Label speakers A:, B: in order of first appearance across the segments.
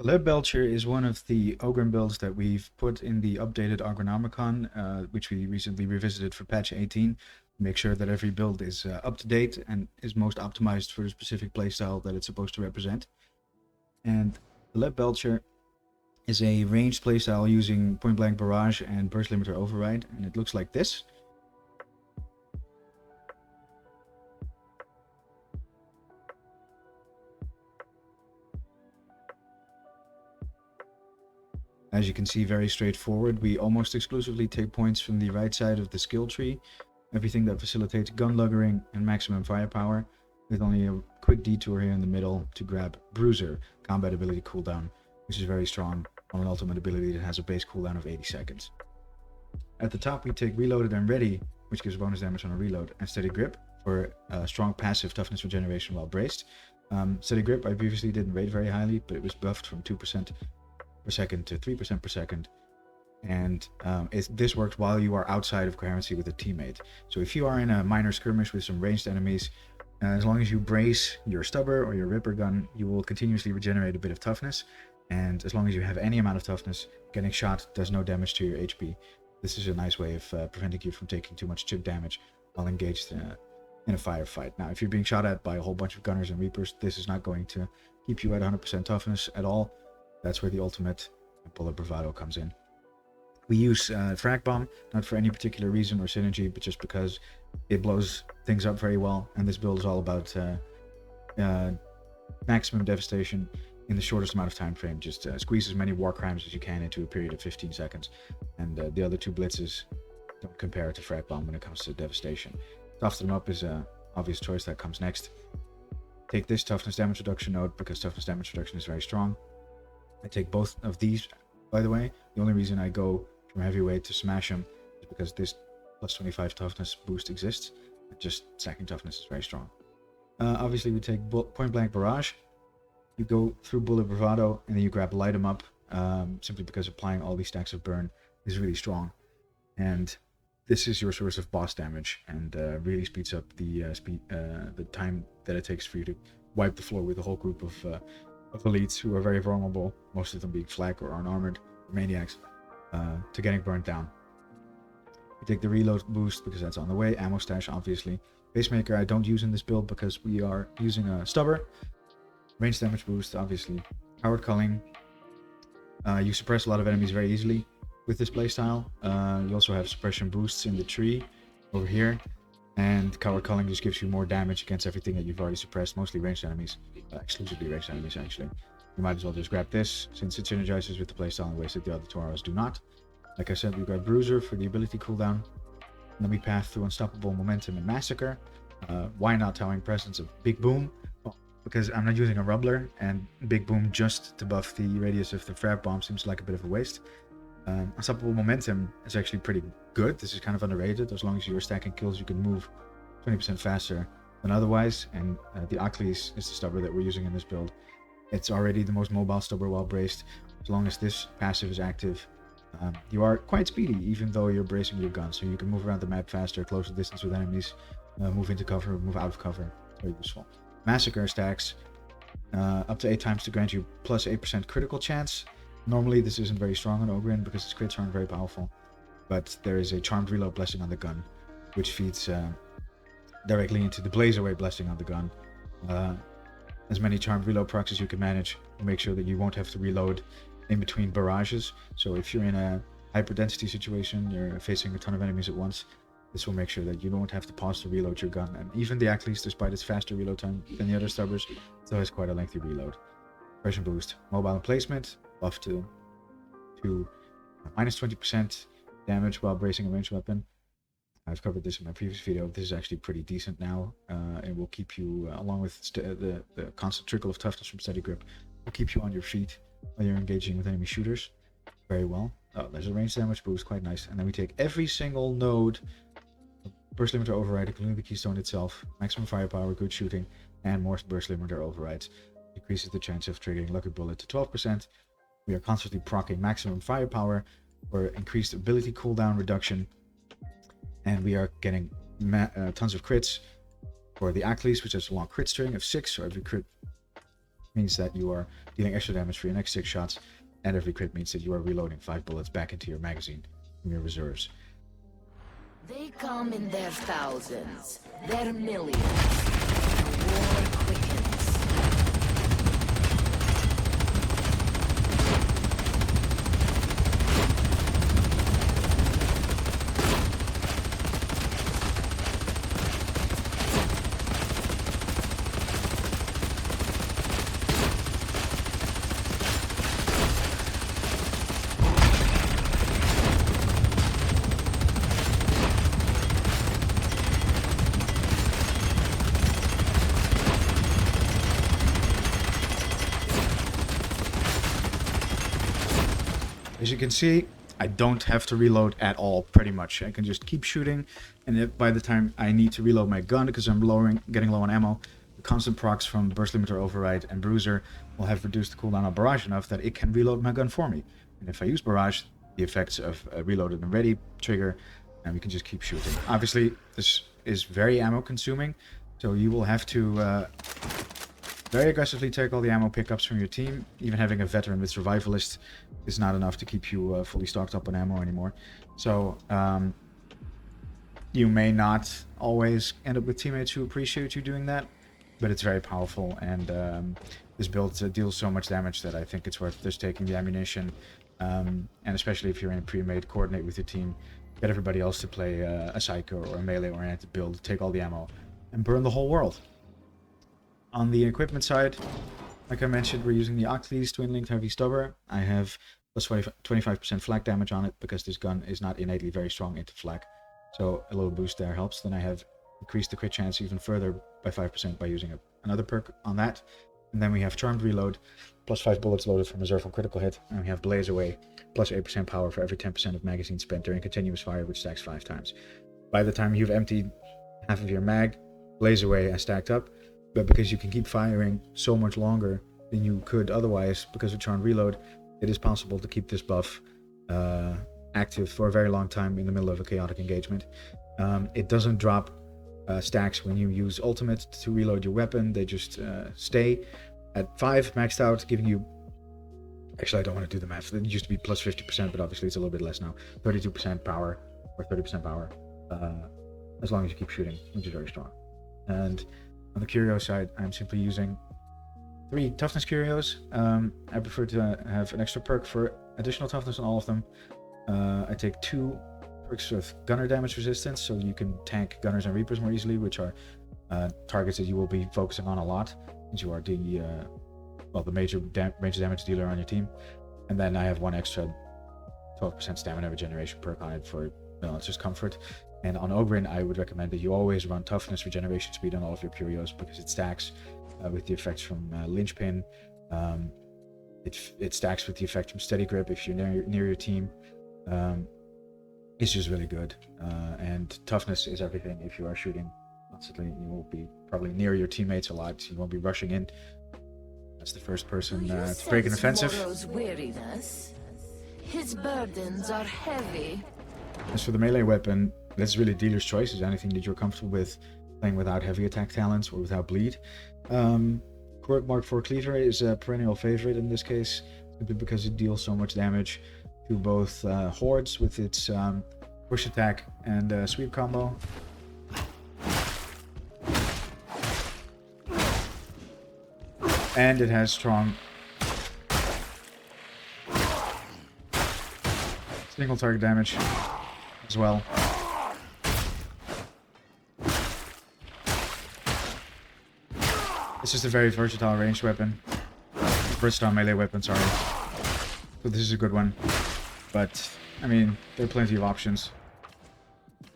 A: Leadbelcher is one of the Ogryn builds that we've put in the updated Ogranomicon, which we recently revisited for patch 18. Make sure that every build is up to date and is most optimized for the specific playstyle that it's supposed to represent. And the Leadbelcher is a ranged playstyle using point blank barrage and burst limiter override, and it looks like this. As you can see, very straightforward. We almost exclusively take points from the right side of the skill tree. Everything that facilitates gun luggering and maximum firepower, with only a quick detour here in the middle to grab Bruiser, combat ability cooldown, which is very strong on an ultimate ability that has a base cooldown of 80 seconds. At the top we take Reloaded and Ready, which gives bonus damage on a reload, and Steady Grip for strong passive toughness regeneration while braced. Steady Grip I previously didn't rate very highly, but it was buffed from 2% per second to 3% per second. And this works while you are outside of coherency with a teammate. So if you are in a minor skirmish with some ranged enemies, as long as you brace your stubber or your ripper gun, you will continuously regenerate a bit of toughness. And as long as you have any amount of toughness, getting shot does no damage to your HP. This is a nice way of preventing you from taking too much chip damage while engaged in a firefight. Now, if you're being shot at by a whole bunch of gunners and reapers, this is not going to keep you at 100% toughness at all. That's where the ultimate Bullet Bravado comes in. We use Frag Bomb, not for any particular reason or synergy, but just because it blows things up very well. And this build is all about maximum devastation in the shortest amount of time frame. Just squeeze as many war crimes as you can into a period of 15 seconds. And the other two blitzes don't compare to Frag Bomb when it comes to devastation. Tough them up is an obvious choice that comes next. Take this toughness damage reduction node because toughness damage reduction is very strong. I take both of these, by the way. The only reason I go from heavyweight to smash him is because this plus 25 toughness boost exists. Just stacking toughness is very strong. Obviously we take point blank barrage. You go through bullet bravado and then you grab light him up, simply because applying all these stacks of burn is really strong. And this is your source of boss damage and really speeds up the time that it takes for you to wipe the floor with a whole group of elites who are very vulnerable, most of them being flak or unarmored maniacs, to getting burnt down. We take the reload boost because that's on the way. Ammo stash, obviously. Pacemaker I don't use in this build because we are using a stubber. Range damage boost, obviously. Coward Culling. You suppress a lot of enemies very easily with this playstyle. You also have suppression boosts in the tree over here. And Coward Culling just gives you more damage against everything that you've already suppressed, mostly ranged enemies. Exclusively ranged enemies, actually. You might as well just grab this, since it synergizes with the playstyle in ways that the other two arrows do not. Like I said, we grab Bruiser for the ability cooldown. And then we path through Unstoppable Momentum and Massacre. Why not Towering Presence of Big Boom? Well, because I'm not using a Rumbler, and Big Boom just to buff the radius of the Frag Bomb seems like a bit of a waste. Unstoppable Momentum is actually pretty good. This is kind of underrated. As long as you're stacking kills, you can move 20% faster than otherwise. And the Achlys is the stubber that we're using in this build. It's already the most mobile stubber while braced. As long as this passive is active, you are quite speedy, even though you're bracing your gun. So you can move around the map faster, close the distance with enemies, move into cover, move out of cover. It's very useful. Massacre stacks up to 8 times to grant you plus 8% critical chance. Normally this isn't very strong on Ogryn because his crits aren't very powerful, but there is a Charmed Reload blessing on the gun, which feeds directly into the Blaze Away blessing on the gun. As many Charmed Reload procs as you can manage to make sure that you won't have to reload in between barrages. So if you're in a hyper-density situation, you're facing a ton of enemies at once, this will make sure that you don't have to pause to reload your gun. And even the Achlys, despite its faster reload time than the other stubbers, still has quite a lengthy reload. Suppression boost, mobile placement, buff to minus 20% damage while bracing a ranged weapon. I've covered this in my previous video. This is actually pretty decent now. It will keep you, along with the constant trickle of toughness from Steady Grip, will keep you on your feet while you're engaging with enemy shooters. Very well. Oh, there's a range damage boost, quite nice. And then we take every single node, burst limiter override, including the Keystone itself, maximum firepower, good shooting, and more burst limiter overrides. Decreases the chance of triggering Lucky Bullet to 12%. We are constantly proccing maximum firepower for increased ability cooldown reduction. And we are getting tons of crits for the Achlys, which has a long crit string of 6, so every crit means that you are dealing extra damage for your next 6 shots, and every crit means that you are reloading 5 bullets back into your magazine from your reserves.
B: They come in their thousands, their millions. The war quickens.
A: As you can see, I don't have to reload at all, pretty much. I can just keep shooting, and if by the time I need to reload my gun, because I'm getting low on ammo, the constant procs from Burst Limiter Override and Bruiser will have reduced the cooldown of Barrage enough that it can reload my gun for me. And if I use Barrage, the effects of Reloaded and Ready trigger, and we can just keep shooting. Obviously, this is very ammo consuming, so you will have to very aggressively take all the ammo pickups from your team. Even having a veteran with Survivalist is not enough to keep you fully stocked up on ammo anymore. So you may not always end up with teammates who appreciate you doing that, but it's very powerful, and this build deals so much damage that I think it's worth just taking the ammunition, and especially if you're in a pre-made, coordinate with your team, get everybody else to play a Psycho or a melee-oriented build, take all the ammo, and burn the whole world. On the equipment side, like I mentioned, we're using the Achlys twin-linked heavy stubber. I have plus 25% flak damage on it because this gun is not innately very strong into flak. So a little boost there helps. Then I have increased the crit chance even further by 5% by using another perk on that. And then we have Charmed Reload, plus 5 bullets loaded from reserve on critical hit. And we have Blaze Away, plus 8% power for every 10% of magazine spent during continuous fire, which stacks 5 times. By the time you've emptied half of your mag, Blaze Away has stacked up. But because you can keep firing so much longer than you could otherwise because of Charmed Reload, it is possible to keep this buff active for a very long time in the middle of a chaotic engagement. It doesn't drop stacks when you use ultimate to reload your weapon. They just stay at 5 maxed out, giving you... Actually, I don't want to do the math. It used to be plus 50%, but obviously it's a little bit less now. 32% power, or 30% power, as long as you keep shooting, which is very strong. And on the curio side, I'm simply using 3 toughness curios. I prefer to have an extra perk for additional toughness on all of them. I take 2 perks of gunner damage resistance, so you can tank gunners and reapers more easily, which are targets that you will be focusing on a lot, since you are the major damage dealer on your team. And then I have 1 extra 12% stamina regeneration perk on it for it's just comfort. And on Ogryn, I would recommend that you always run toughness regeneration speed on all of your curios because it stacks with the effects from Linchpin. It stacks with the effect from Steady Grip if you're near your team. It's just really good. And toughness is everything. If you are shooting constantly, you will be probably near your teammates a lot. You won't be rushing in. That's the first person to break an offensive.
B: His burdens are heavy.
A: As for the melee weapon, that's really dealer's choice. Is anything that you're comfortable with playing without heavy attack talents or without bleed. Quirk Mark 4 Cleaver is a perennial favorite in this case, simply because it deals so much damage to both hordes with its push attack and sweep combo. And it has strong single target damage as well. It's just a very versatile ranged weapon. Versatile melee weapon, sorry. So this is a good one. But, I mean, there are plenty of options.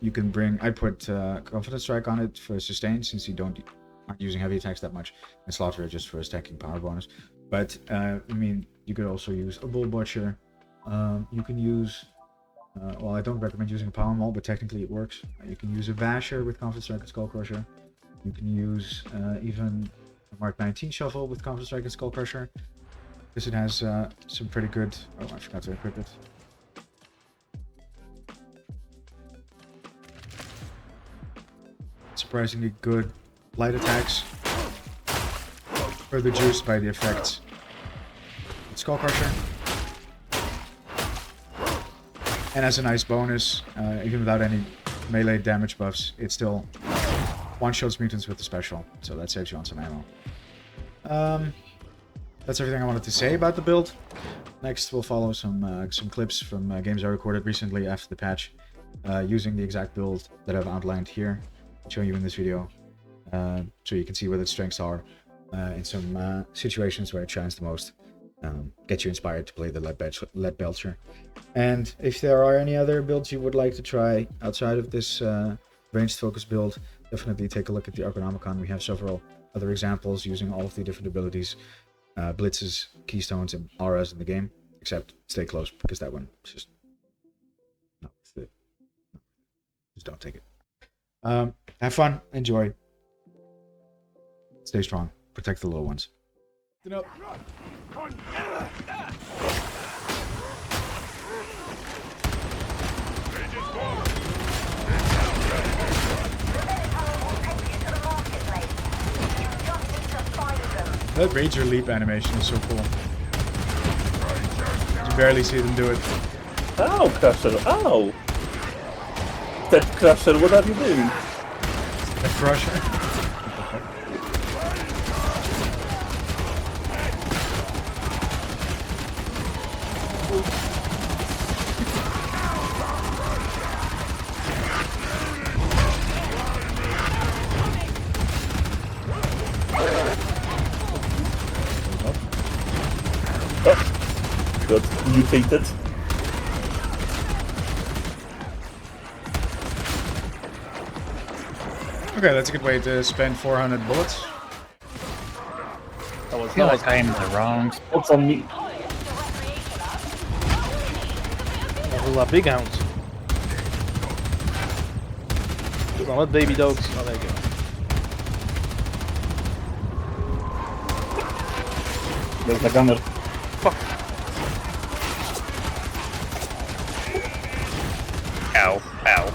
A: You can bring... I put Confidence Strike on it for sustain, since you aren't using heavy attacks that much. And Slaughter just for a stacking power bonus. But, I mean, you could also use a Bull Butcher. You can use... well, I don't recommend using a Power Maul, but technically it works. You can use a Vasher with Confidence Strike and Skull Crusher. You can use even a Mark 19 Shovel with Confidence Strike and Skull Crusher. Because it has some pretty good... Oh, I forgot to equip it. Surprisingly good light attacks. further juiced by the effects. Skull Crusher. And as a nice bonus, even without any melee damage buffs, it still one-shots mutants with the special, so that saves you on some ammo. That's everything I wanted to say about the build. Next, we'll follow some clips from games I recorded recently after the patch, using the exact build that I've outlined here, showing you in this video, so you can see where the strengths are in some situations where it shines the most. Get you inspired to play the Leadbelcher. And if there are any other builds you would like to try outside of this ranged focus build, definitely take a look at the Argonomicon. We have several other examples using all of the different abilities, blitzes, keystones, and auras in the game. Except stay close, because that one is just just don't take it. Have fun, enjoy, stay strong, protect the little ones. That Ranger leap animation is so cool. You barely see them do it.
C: Ow, Crusher! Ow! That Crusher, what are you doing?
A: The Crusher.
C: Got mutated.
A: Okay, that's a good way to spend 400 bullets.
D: I feel like I am in the wrong.
C: What's on me?
E: Whole lot big hounds. Come on, what baby dogs? Oh, there you go.
C: There's the gunner.
E: Fuck.
D: Ow, ow.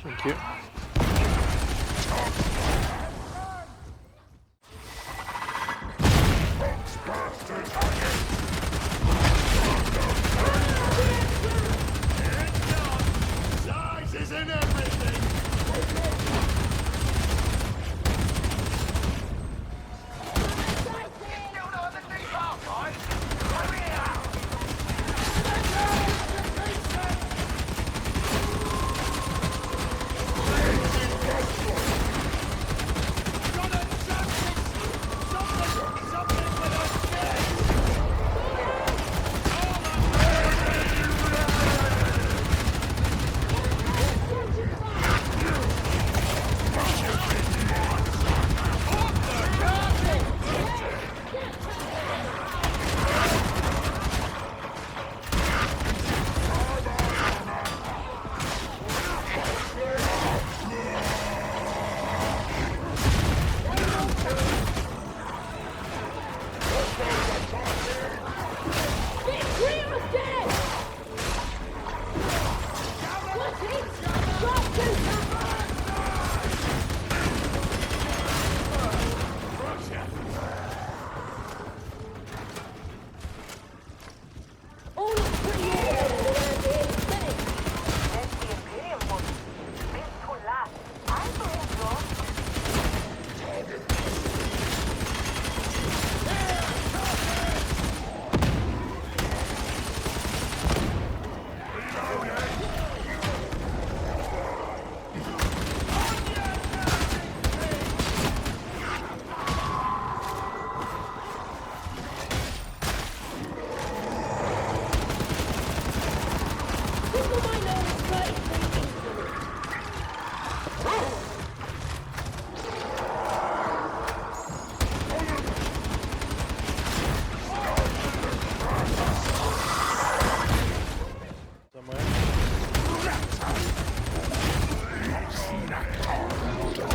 E: Thank you.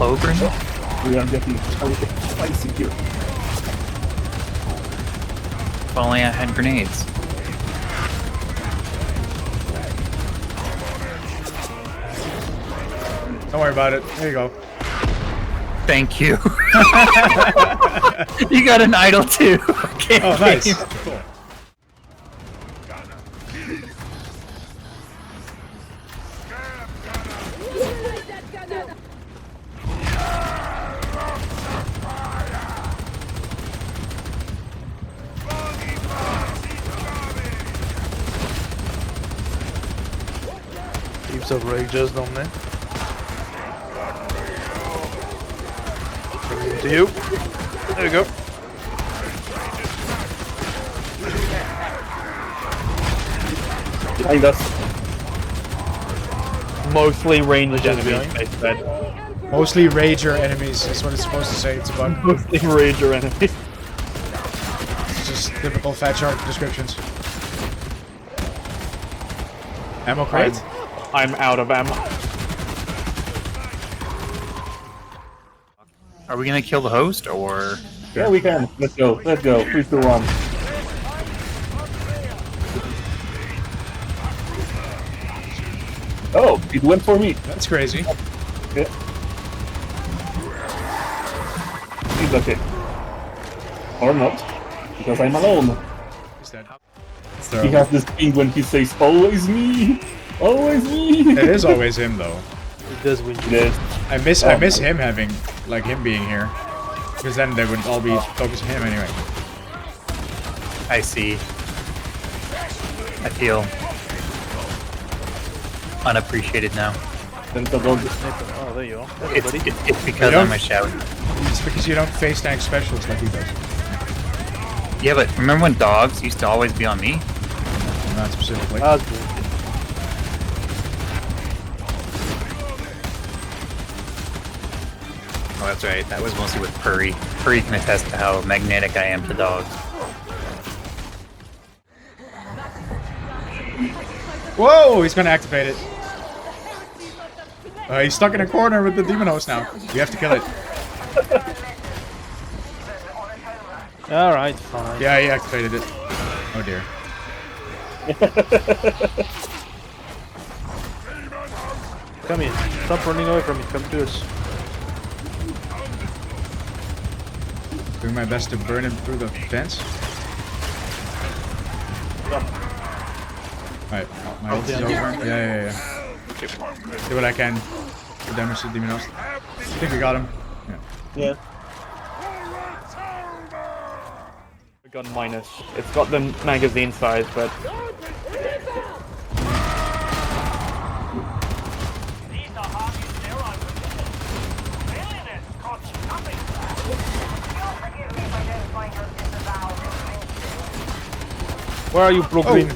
D: Ogryn?
C: We are getting spicy here.
D: If only I had grenades.
A: Don't worry about it. There you go.
D: Thank you. You got an idol too. Okay.
A: Oh, nice. Cool.
E: Heaps of rages down there. Bring him to you. There we go.
C: Behind us.
F: Mostly ranged enemies,
E: behind.
F: I said.
A: Mostly rager enemies is what it's supposed to say. It's a bug.
F: Mostly ranger enemies.
A: It's just typical fat shark descriptions. Ammo crate?
F: I'm out of ammo.
D: Are we gonna kill the host or?
C: Yeah, we can. Let's go. Let's go. 3, 2, 1. Oh, it went for me.
A: That's crazy.
C: Yeah. He's okay. Or not. Because I'm alone.
A: He's dead.
C: He has this thing when he says, always me! Always me!
A: It is always him though.
E: It does win.
C: It is.
A: I miss him having, like, him being here. Because then they would all be focused on him anyway.
D: I see. I feel unappreciated now.
C: Then the dog.
E: Oh, there you are.
D: It's,
E: Everybody.
D: it's because
A: You
D: I'm
A: don't-
D: a shout.
A: It's because you don't face tank specialists like he does.
D: Yeah, but remember when dogs used to always be on me?
A: Not specifically.
E: That's good.
D: Oh, that's right. That was mostly with Purry. Purry can attest to how magnetic I am to dogs.
A: Whoa! He's gonna activate it. He's stuck in a corner with the demon host now. We have to kill it.
E: Alright, fine.
A: Yeah, he activated it. Oh dear.
E: Come here. Stop running away from me. Come to us.
A: Doing my best to burn him through the fence. Alright, my ult is over. Yeah. Do what I can to damage the demon host. I think we got him.
C: Yeah.
F: Gun minus. It's got the magazine size, but
E: Where are you, Brooklyn?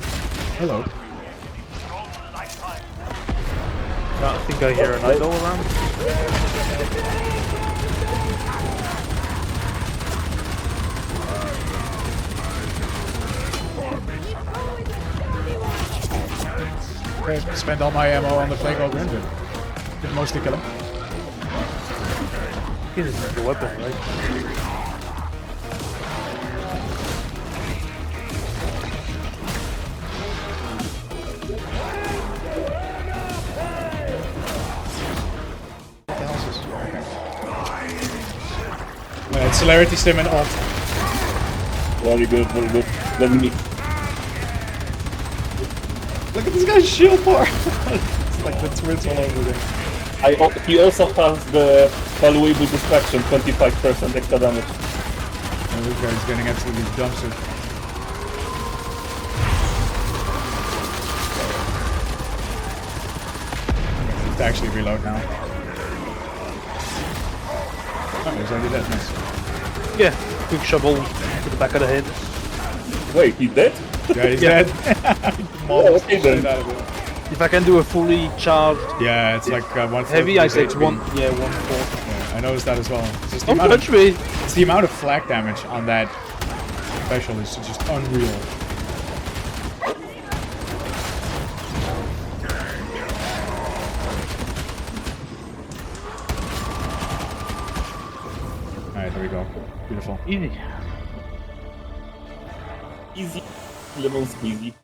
A: Hello.
E: I think I hear an idol around.
A: Okay, spend all my ammo on the plague Ogryn, but did mostly kill him.
E: He doesn't have a weapon, right?
A: What the hell is this? Okay. Celerity stim and ult.
C: Very good, very good. Let me.
A: Look at this guy's shield bar! It's like the twins all over there.
C: He also has the valuable distraction, 25% extra damage.
A: And this guy's getting absolutely dumpstered. To actually reload now. Oh, he's already dead. Nice.
E: Yeah, quick shovel to the back of the head.
C: Wait, he dead?
A: Yeah, he's
E: Yeah.
A: dead.
C: Oh, okay then.
A: Out of it.
E: If I can do a fully charged
A: Yeah, it's like 1/4
E: heavy,
A: of
E: I
A: his
E: say it's
A: HP.
E: 1/4.
A: Yeah, I noticed that as well. It's just the
E: Don't
A: amount of,
E: touch me!
A: it's the amount of flak damage on that special is just unreal. Alright, there we go. Beautiful.
E: Easy.
C: Easy. Lemon squeezy.